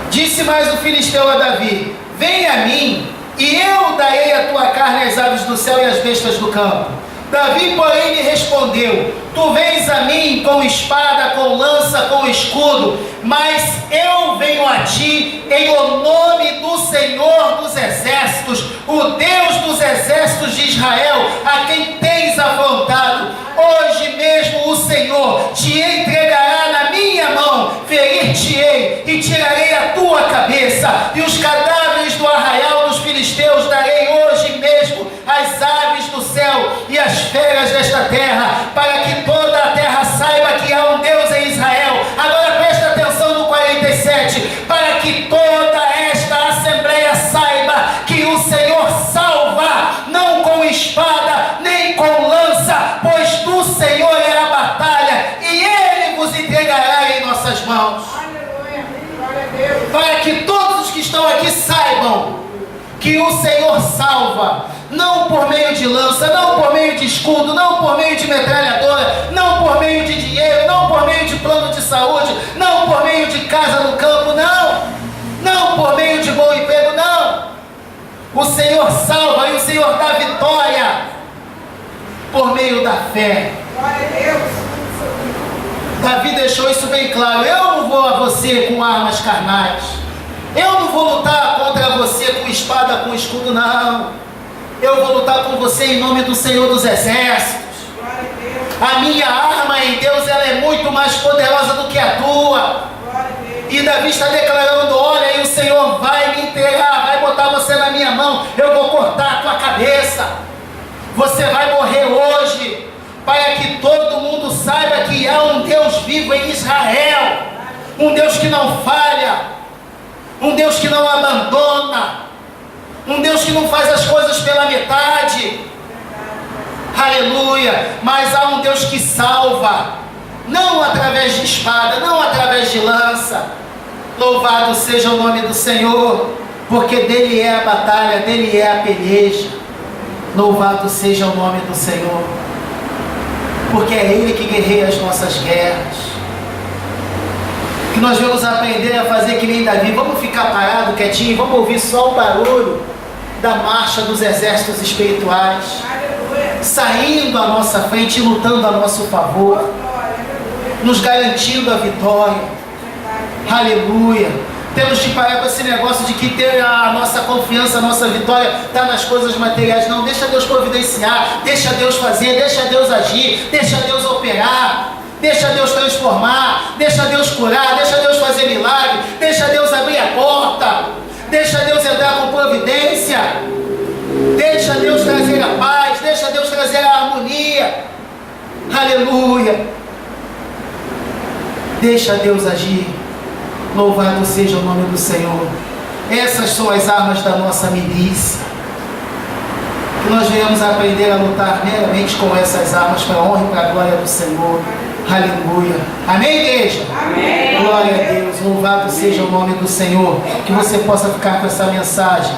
Disse mais o filisteu a Davi: vem a mim, e eu darei a tua carne às aves do céu e às bestas do campo. Davi, porém, lhe respondeu: tu vens a mim com espada, com lança, com escudo, mas eu venho a ti em o nome do Senhor dos exércitos, o Deus dos exércitos de Israel, a quem tens afrontado. Hoje mesmo o Senhor te entregará na minha mão, ferir-te-ei e tirarei a tua cabeça, e os cadáveres do arraial dos filisteus darei hoje mesmo às aves do céu e às feras desta terra, para que toda a terra saiba que há um Deus em Israel. Agora presta atenção no 47, para que toda esta assembleia saiba que o Senhor salva, não com espada, nem com lança, pois do Senhor é a batalha, e Ele vos entregará em nossas mãos. Aleluia, glória a Deus. Para que todos os que estão aqui saibam que o Senhor salva, não por meio de lança, não por meio de escudo, não por meio de metralhadora, não por meio de dinheiro, não por meio de plano de saúde, não por meio de casa no campo, não por meio de bom emprego, não. O Senhor salva e o Senhor dá vitória por meio da fé. Glória a Deus. Davi deixou isso bem claro. Eu não vou a você com armas carnais, eu não vou lutar contra você com espada, com escudo, não. Eu vou lutar com você em nome do Senhor dos exércitos. Glória a Deus. A minha arma em Deus, ela é muito mais poderosa do que a tua. Glória a Deus. E Davi está declarando: olha, e o Senhor vai me entregar, vai botar cabeça. Você vai morrer hoje, para que todo mundo saiba que há um Deus vivo em Israel, um Deus que não falha, um Deus que não abandona, um Deus que não faz as coisas pela metade. Aleluia! Mas há um Deus que salva, não através de espada, não através de lança. Louvado seja o nome do Senhor, porque dele é a batalha, dele é a peleja. Louvado seja o nome do Senhor, porque é Ele que guerreia as nossas guerras. Que nós vamos aprender a fazer que nem Davi. Vamos ficar parado, quietinho, vamos ouvir só o barulho da marcha dos exércitos espirituais saindo à nossa frente e lutando a nosso favor, nos garantindo a vitória. Aleluia! Temos de parar com esse negócio de que ter a nossa confiança, a nossa vitória está nas coisas materiais. Não, deixa Deus providenciar, deixa Deus fazer, deixa Deus agir, deixa Deus operar, deixa Deus transformar, deixa Deus curar, deixa Deus fazer milagre, deixa Deus abrir a porta, deixa Deus entrar com providência, deixa Deus trazer a paz, deixa Deus trazer a harmonia. Aleluia! Deixa Deus agir. Louvado seja o nome do Senhor. Essas são as armas da nossa milícia. Que nós venhamos a aprender a lutar meramente com essas armas, para a honra e para a glória do Senhor. Aleluia. Amém, igreja? Amém. Glória a Deus. Louvado seja o nome do Senhor. Que você possa ficar com essa mensagem.